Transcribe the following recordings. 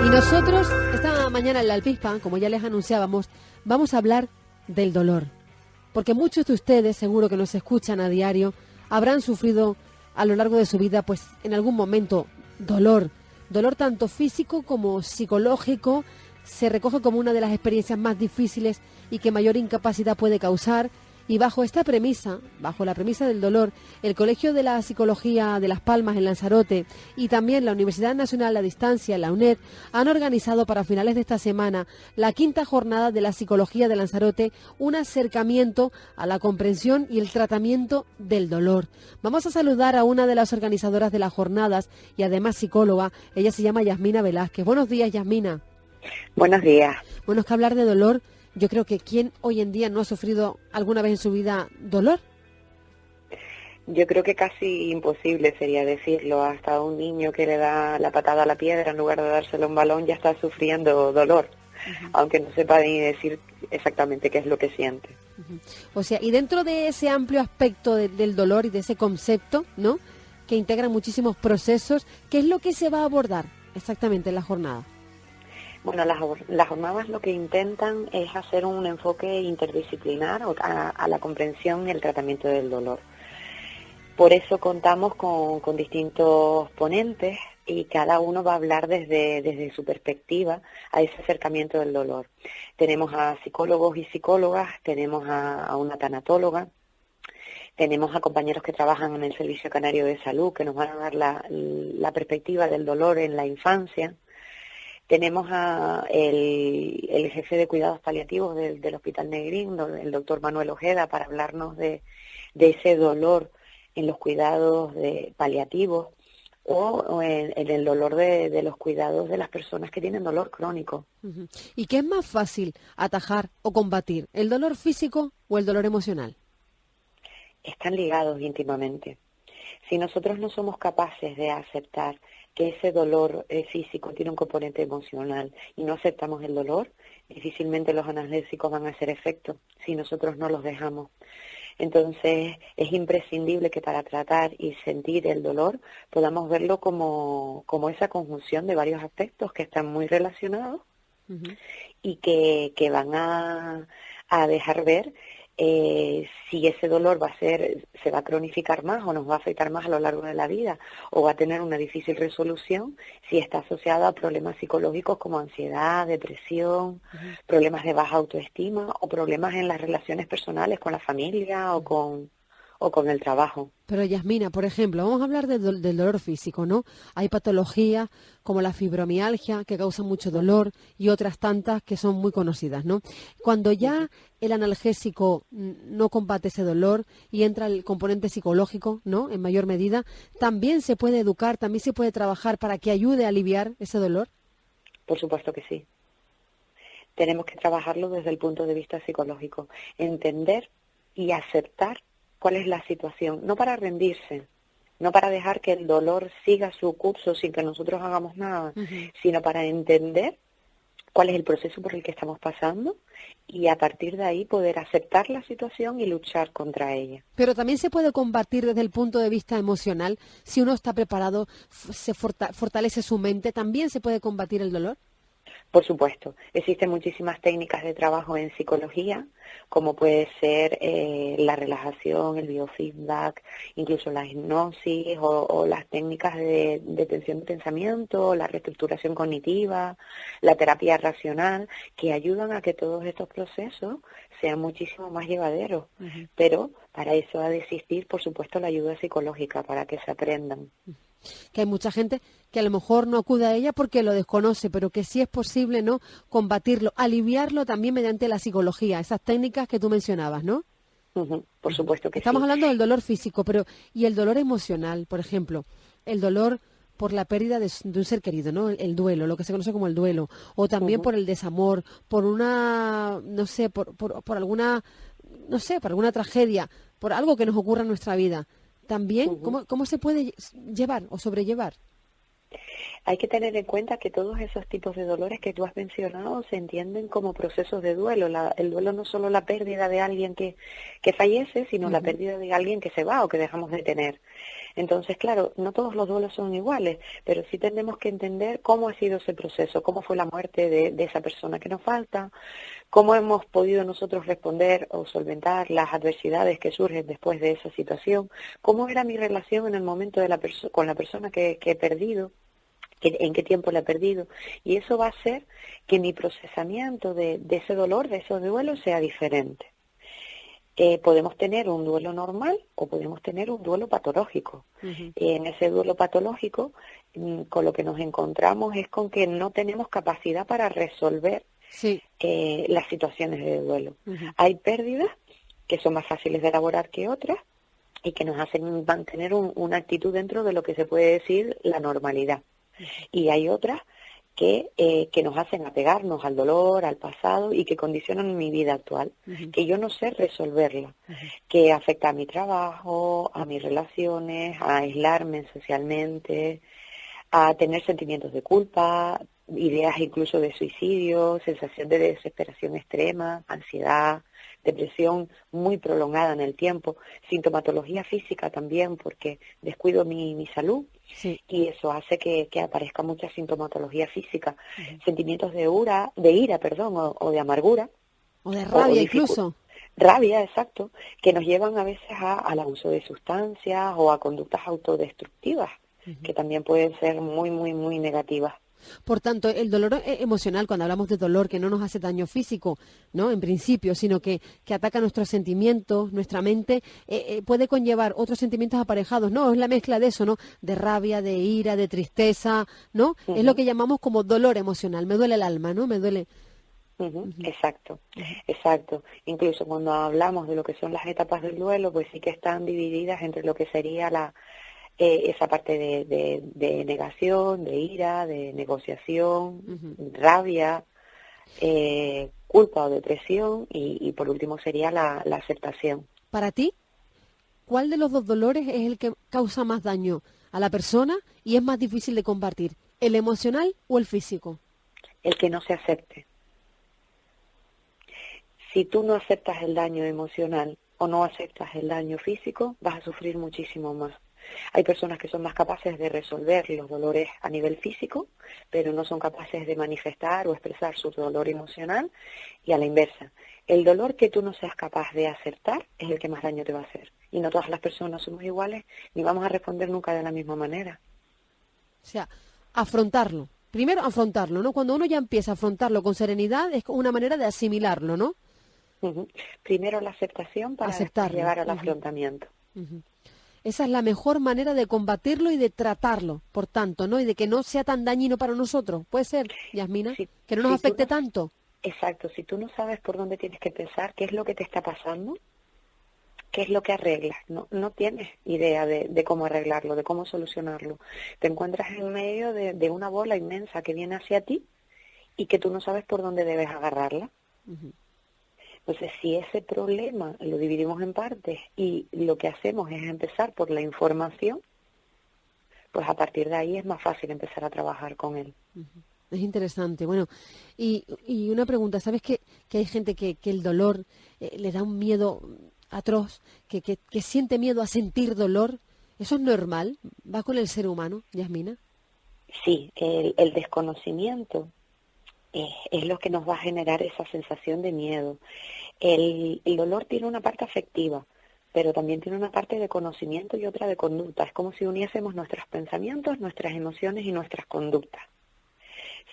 Y nosotros, esta mañana en la Alpispa, como ya les anunciábamos, vamos a hablar del dolor. Porque muchos de ustedes, seguro que nos escuchan a diario, habrán sufrido a lo largo de su vida, pues en algún momento, dolor. Dolor tanto físico como psicológico. Se recoge como una de las experiencias más difíciles y que mayor incapacidad puede causar. Y bajo esta premisa, bajo la premisa del dolor, el Colegio de la Psicología de Las Palmas en Lanzarote y también la Universidad Nacional a Distancia, la UNED, han organizado para finales de esta semana la 5ª jornada de la Psicología de Lanzarote, un acercamiento a la comprensión y el tratamiento del dolor. Vamos a saludar a una de las organizadoras de las jornadas y además psicóloga. Ella se llama Yasmina Velázquez. Buenos días, Yasmina. Buenos días. Bueno, es que hablar de dolor, yo creo que ¿quién hoy en día no ha sufrido alguna vez en su vida dolor? Yo creo que casi imposible sería decirlo. Hasta un niño que le da la patada a la piedra en lugar de dárselo a un balón ya está sufriendo dolor, aunque no sepa ni decir exactamente qué es lo que siente. O sea, y dentro de ese amplio aspecto del dolor y de ese concepto, ¿no?, que integra muchísimos procesos, ¿qué es lo que se va a abordar exactamente en la jornada? Bueno, las jornadas lo que intentan es hacer un enfoque interdisciplinar a la comprensión y el tratamiento del dolor. Por eso contamos con distintos ponentes y cada uno va a hablar desde su perspectiva a ese acercamiento del dolor. Tenemos a psicólogos y psicólogas, tenemos a una tanatóloga, tenemos a compañeros que trabajan en el Servicio Canario de Salud que nos van a dar la perspectiva del dolor en la infancia. Tenemos a el jefe de cuidados paliativos del Hospital Negrín, el doctor Manuel Ojeda, para hablarnos de ese dolor en los cuidados paliativos o en el dolor de los cuidados de las personas que tienen dolor crónico. ¿Y qué es más fácil atajar o combatir, el dolor físico o el dolor emocional? Están ligados íntimamente. Si nosotros no somos capaces de aceptar que ese dolor físico tiene un componente emocional y no aceptamos el dolor, difícilmente los analgésicos van a hacer efecto si nosotros no los dejamos. Entonces es imprescindible que para tratar y sentir el dolor podamos verlo como esa conjunción de varios aspectos que están muy relacionados y que van a dejar ver si ese dolor se va a cronificar más o nos va a afectar más a lo largo de la vida o va a tener una difícil resolución si está asociado a problemas psicológicos como ansiedad, depresión, problemas de baja autoestima o problemas en las relaciones personales con la familia o con el trabajo. Pero Yasmina, por ejemplo, vamos a hablar del dolor físico, ¿no? Hay patologías como la fibromialgia que causan mucho dolor y otras tantas que son muy conocidas, ¿no? Cuando ya el analgésico no combate ese dolor y entra el componente psicológico, ¿no?, en mayor medida, ¿también se puede educar, también se puede trabajar para que ayude a aliviar ese dolor? Por supuesto que sí. Tenemos que trabajarlo desde el punto de vista psicológico, entender y aceptar cuál es la situación, no para rendirse, no para dejar que el dolor siga su curso sin que nosotros hagamos nada, sino para entender cuál es el proceso por el que estamos pasando y a partir de ahí poder aceptar la situación y luchar contra ella. Pero también se puede combatir desde el punto de vista emocional, si uno está preparado, se fortalece su mente, ¿también se puede combatir el dolor? Por supuesto, existen muchísimas técnicas de trabajo en psicología, como puede ser la relajación, el biofeedback, incluso la hipnosis o las técnicas de detención de pensamiento, la reestructuración cognitiva, la terapia racional, que ayudan a que todos estos procesos sean muchísimo más llevaderos. Pero para eso ha de existir, por supuesto, la ayuda psicológica para que se aprendan. Que hay mucha gente que a lo mejor no acude a ella porque lo desconoce, pero que sí es posible, ¿no?, combatirlo, aliviarlo también mediante la psicología, esas técnicas que tú mencionabas, ¿no? Por supuesto que Estamos sí. hablando del dolor físico, pero ¿y el dolor emocional, por ejemplo? El dolor por la pérdida de un ser querido, ¿no? El duelo, lo que se conoce como el duelo, o también por el desamor, por una, no sé, por alguna, no sé, por alguna tragedia, por algo que nos ocurra en nuestra vida. También, ¿cómo se puede llevar o sobrellevar? Hay que tener en cuenta que todos esos tipos de dolores que tú has mencionado se entienden como procesos de duelo. El duelo no es solo la pérdida de alguien que fallece, sino la pérdida de alguien que se va o que dejamos de tener. Entonces, claro, no todos los duelos son iguales, pero sí tenemos que entender cómo ha sido ese proceso, cómo fue la muerte de esa persona que nos falta, cómo hemos podido nosotros responder o solventar las adversidades que surgen después de esa situación, cómo era mi relación en el momento de con la persona que he perdido, en qué tiempo la he perdido, y eso va a hacer que mi procesamiento de ese dolor, de esos duelos, sea diferente. Podemos tener un duelo normal o podemos tener un duelo patológico. En ese duelo patológico, con lo que nos encontramos es con que no tenemos capacidad para resolver las situaciones de duelo. Hay pérdidas que son más fáciles de elaborar que otras y que nos hacen mantener una actitud dentro de lo que se puede decir la normalidad. Y hay otras que nos hacen apegarnos al dolor, al pasado y que condicionan mi vida actual, que yo no sé resolverla, que afecta a mi trabajo, a mis relaciones, a aislarme socialmente, a tener sentimientos de culpa, ideas incluso de suicidio, sensación de desesperación extrema, ansiedad, depresión muy prolongada en el tiempo, sintomatología física también porque descuido mi salud. Y eso hace que aparezca mucha sintomatología física, sentimientos de ira, o de amargura. O de rabia incluso. Rabia, exacto, que nos llevan a veces al abuso de sustancias o a conductas autodestructivas, que también pueden ser muy, muy, muy negativas. Por tanto, el dolor emocional, cuando hablamos de dolor, que no nos hace daño físico, ¿no? En principio, sino que ataca nuestros sentimientos, nuestra mente, puede conllevar otros sentimientos aparejados, ¿no? Es la mezcla de eso, ¿no? De rabia, de ira, de tristeza, ¿no? Es lo que llamamos como dolor emocional. Me duele el alma, ¿no? Me duele. Exacto, exacto. Incluso cuando hablamos de lo que son las etapas del duelo, pues sí que están divididas entre lo que sería esa parte de negación, de ira, de negociación, rabia, culpa o depresión y por último sería la aceptación. Para ti, ¿cuál de los dos dolores es el que causa más daño a la persona y es más difícil de combatir? ¿El emocional o el físico? El que no se acepte. Si tú no aceptas el daño emocional o no aceptas el daño físico, vas a sufrir muchísimo más. Hay personas que son más capaces de resolver los dolores a nivel físico, pero no son capaces de manifestar o expresar su dolor emocional, y a la inversa. El dolor que tú no seas capaz de aceptar es el que más daño te va a hacer. Y no todas las personas somos iguales, ni vamos a responder nunca de la misma manera. O sea, afrontarlo. Primero afrontarlo, ¿no? Cuando uno ya empieza a afrontarlo con serenidad, es una manera de asimilarlo, ¿no? Primero la aceptación para llegar al afrontamiento. Esa es la mejor manera de combatirlo y de tratarlo, por tanto, ¿no? Y de que no sea tan dañino para nosotros. ¿Puede ser, Yasmina? Que no nos afecte tanto. Exacto. Si tú no sabes por dónde tienes que empezar, qué es lo que te está pasando, qué es lo que arreglas, no tienes idea de cómo arreglarlo, de cómo solucionarlo. Te encuentras en medio de una bola inmensa que viene hacia ti y que tú no sabes por dónde debes agarrarla. Entonces, si ese problema lo dividimos en partes y lo que hacemos es empezar por la información, pues a partir de ahí es más fácil empezar a trabajar con él. Es interesante. Bueno, y una pregunta, ¿sabes que hay gente que el dolor le da un miedo atroz, que siente miedo a sentir dolor? ¿Eso es normal? ¿Va con el ser humano, Yasmina? Sí, el desconocimiento es lo que nos va a generar esa sensación de miedo. El dolor tiene una parte afectiva, pero también tiene una parte de conocimiento y otra de conducta. Es como si uniésemos nuestros pensamientos, nuestras emociones y nuestras conductas.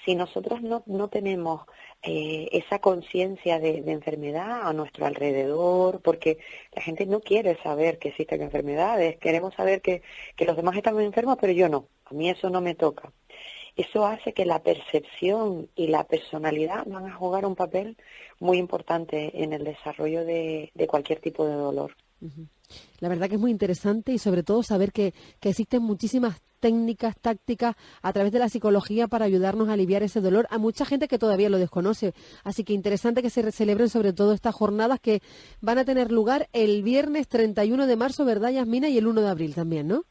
Si nosotros no tenemos esa conciencia de enfermedad a nuestro alrededor, porque la gente no quiere saber que existen enfermedades, queremos saber que los demás están enfermos, pero yo no, a mí eso no me toca. Eso hace que la percepción y la personalidad van a jugar un papel muy importante en el desarrollo de cualquier tipo de dolor. La verdad que es muy interesante y sobre todo saber que existen muchísimas técnicas, tácticas a través de la psicología para ayudarnos a aliviar ese dolor. Hay mucha gente que todavía lo desconoce, así que interesante que se celebren sobre todo estas jornadas que van a tener lugar el viernes 31 de marzo, ¿verdad, Yasmina? Y el 1 de abril también, ¿no?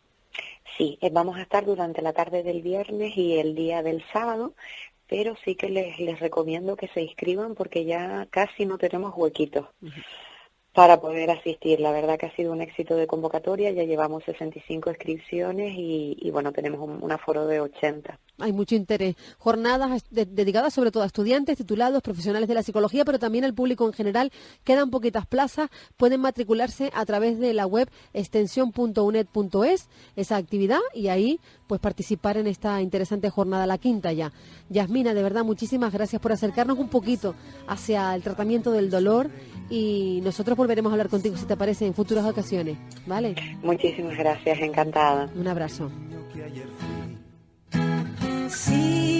Sí, vamos a estar durante la tarde del viernes y el día del sábado, pero sí que les recomiendo que se inscriban porque ya casi no tenemos huequitos. para poder asistir. La verdad que ha sido un éxito de convocatoria, ya llevamos 65 inscripciones y bueno, tenemos un aforo de 80. Hay mucho interés. Jornadas dedicadas sobre todo a estudiantes, titulados, profesionales de la psicología, pero también al público en general. Quedan poquitas plazas. Pueden matricularse a través de la web extensión.uned.es, esa actividad, y ahí pues participar en esta interesante jornada, la quinta ya. Yasmina, de verdad, muchísimas gracias por acercarnos un poquito hacia el tratamiento del dolor, y nosotros volveremos a hablar contigo, si te parece, en futuras ocasiones, ¿vale? Muchísimas gracias, encantada. Un abrazo. Sí.